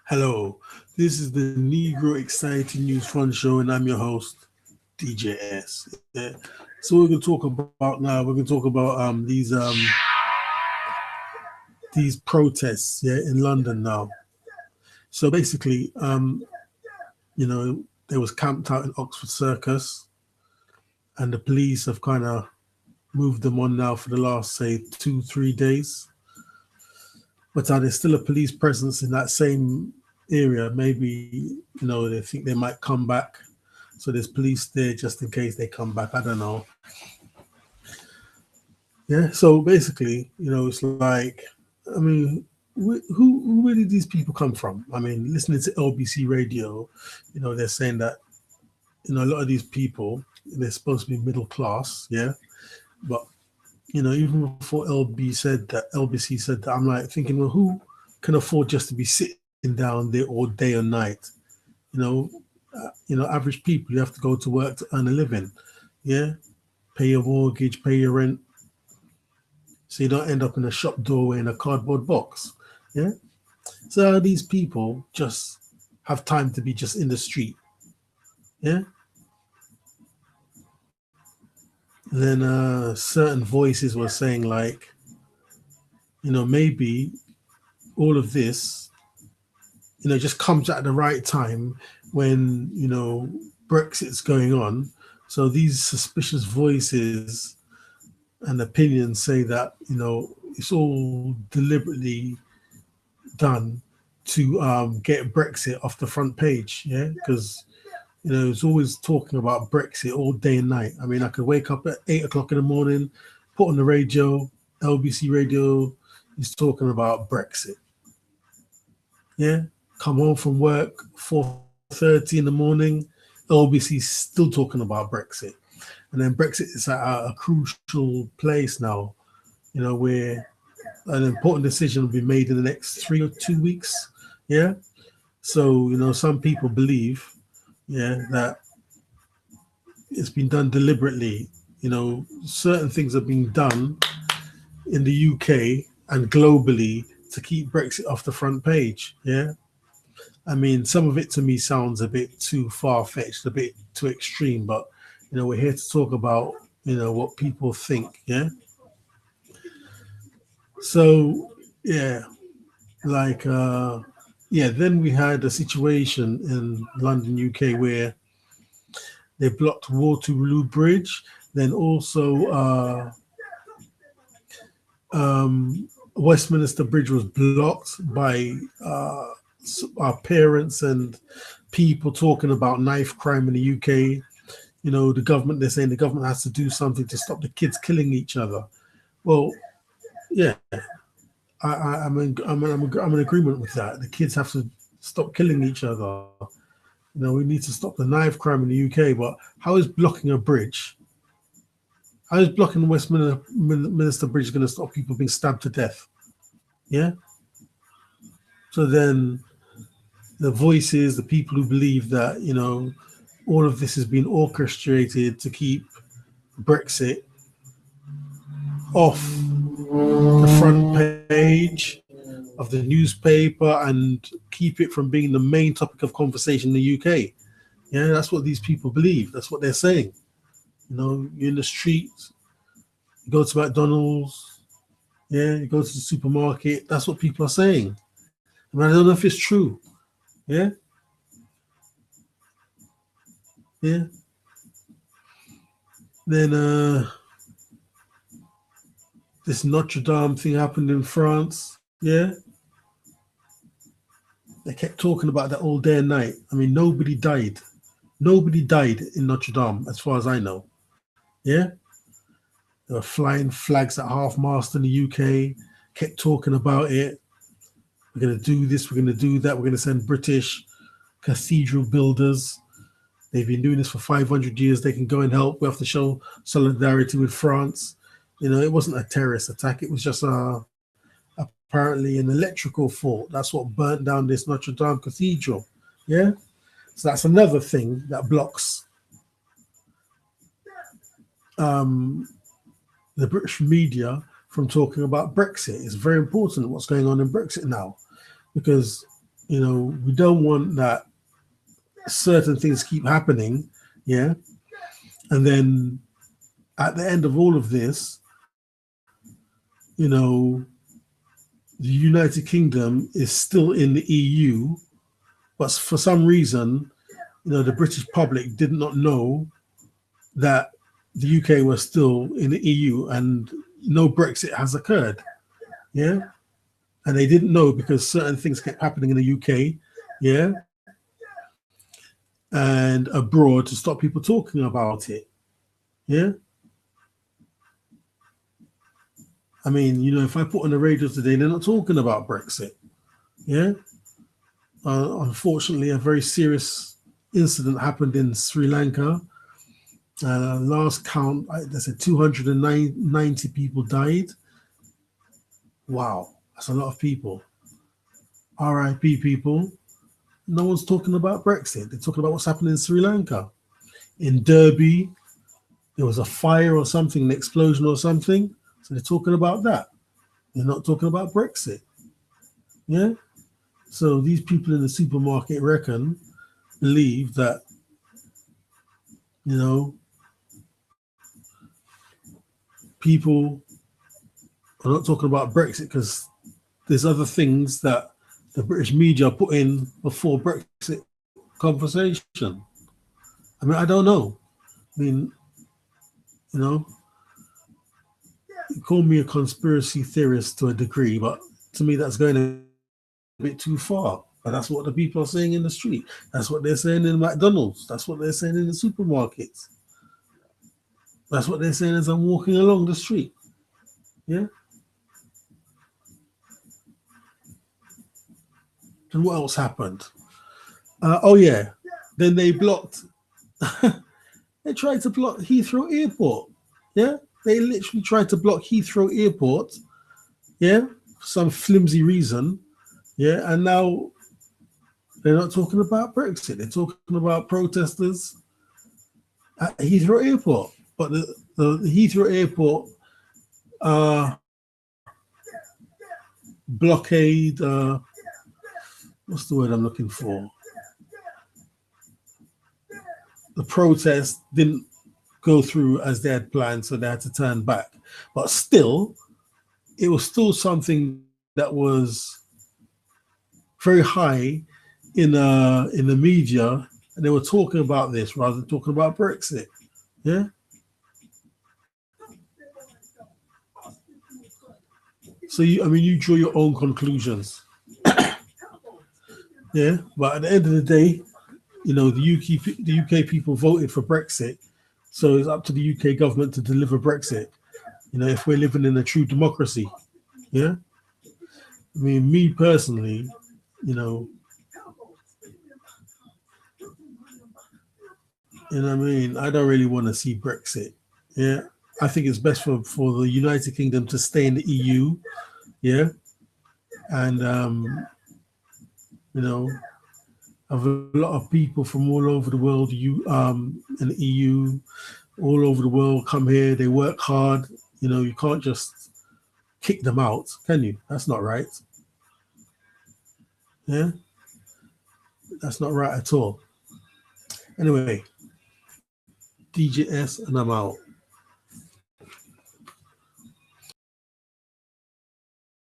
Hello, this is the Negro Exciting News Fun Show, and I'm your host, DJS. Yeah. So we're going to talk about now. We're going to talk about these protests, yeah, in London now. So basically, there was camped out in Oxford Circus, and the police have kind of moved them on now for the last, say, 2, 3 days. But there's still a police presence in that same area. Maybe they think they might come back, so there's police there just in case they come back. I don't know. Yeah. So basically, it's like, I mean, where did these people come from? I mean, listening to LBC radio, they're saying that a lot of these people, they're supposed to be middle class. Yeah. But even before LBC said that, I'm like thinking, well, who can afford just to be sitting down there all day and night? You know, average people, you have to go to work to earn a living. Yeah, pay your mortgage, pay your rent, so you don't end up in a shop doorway in a cardboard box. Yeah, so these people just have time to be just in the street. Yeah, then certain voices were saying like, maybe all of this just comes at the right time when, Brexit's going on. So these suspicious voices and opinions say that, it's all deliberately done to get Brexit off the front page. Yeah. Because, it's always talking about Brexit all day and night. I mean, I could wake up at 8 o'clock in the morning, put on the radio, LBC radio is talking about Brexit. Yeah, come home from work 4:30 in the morning, LBC still talking about Brexit, and then Brexit is at a crucial place now. Where an important decision will be made in the next 3 or 2 weeks. Yeah, so some people believe, yeah, that it's been done deliberately. Certain things are being done in the UK and globally to keep Brexit off the front page. Yeah, I mean, some of it to me sounds a bit too far fetched, a bit too extreme, but we're here to talk about what people think. Yeah. So yeah, like yeah. Then we had a situation in London, UK, where they blocked Waterloo Bridge. Then also Westminster Bridge was blocked by our parents and people talking about knife crime in the UK. The government, they're saying the government has to do something to stop the kids killing each other. Well, yeah, I'm in agreement with that. The kids have to stop killing each other. We need to stop the knife crime in the UK. But how is blocking a bridge? How is blocking the Westminster Bridge going to stop people being stabbed to death? Yeah. So then the voices, the people who believe that all of this has been orchestrated to keep Brexit off the front page of the newspaper and keep it from being the main topic of conversation in the UK. Yeah, that's what these people believe. That's what they're saying. You're in the streets, you go to McDonald's, yeah, you go to the supermarket. That's what people are saying. I mean, I don't know if it's true. Yeah, yeah. Then this Notre Dame thing happened in France. Yeah, they kept talking about that all day and night. I mean, nobody died. Nobody died in Notre Dame, as far as I know. Yeah, they were flying flags at half mast in the UK. Kept talking about it. We're going to do this. We're going to do that. We're going to send British cathedral builders. They've been doing this for 500 years. They can go and help. We have to show solidarity with France. It wasn't a terrorist attack. It was just apparently an electrical fault. That's what burnt down this Notre Dame Cathedral. Yeah. So that's another thing that blocks the British media from talking about Brexit. It's very important what's going on in Brexit now, because You know, we don't want that certain things keep happening, yeah, and then at the end of all of this, you know, the United Kingdom is still in the EU, but for some reason, you know, the British public did not know that the UK was still in the EU and no Brexit has occurred. Yeah. And they didn't know because certain things kept happening in the UK. Yeah. And abroad to stop people talking about it. Yeah. I mean, you know, if I put on the radio today, they're not talking about Brexit. Yeah. Unfortunately, a very serious incident happened in Sri Lanka. Last count, they said 290 people died. Wow, that's a lot of people. RIP people. No one's talking about Brexit. They're talking about what's happening in Sri Lanka. In Derby, there was a fire or something, an explosion or something. So they're talking about that. They're not talking about Brexit. Yeah. So these people in the supermarket believe that, you know, people are not talking about Brexit because there's other things that the British media put in before Brexit conversation. I mean, I don't know. I mean, you know, you call me a conspiracy theorist to a degree, but to me, that's going a bit too far. But that's what the people are saying in the street. That's what they're saying in McDonald's. That's what they're saying in the supermarkets. That's what they're saying as I'm walking along the street. Yeah. And what else happened? Oh yeah. Then they blocked. They tried to block Heathrow Airport. Yeah. They literally tried to block Heathrow Airport. Yeah. For some flimsy reason. Yeah. And now they're not talking about Brexit. They're talking about protesters at Heathrow Airport. But the Heathrow Airport blockade, what's the word I'm looking for? The protest didn't go through as they had planned, so they had to turn back. But still, it was still something that was very high in the media, and they were talking about this rather than talking about Brexit. Yeah. So I mean, you draw your own conclusions. Yeah. But at the end of the day, you know, the UK people voted for Brexit, so it's up to the UK government to deliver Brexit. You know, if we're living in a true democracy. Yeah. I mean, me personally, what I mean, I don't really want to see Brexit. Yeah. I think it's best for the United Kingdom to stay in the EU. Yeah. And you know, have a lot of people from all over the world, in the EU, all over the world come here. They work hard. You know, you can't just kick them out, can you? That's not right. Yeah, that's not right at all. Anyway, DJS, and I'm out.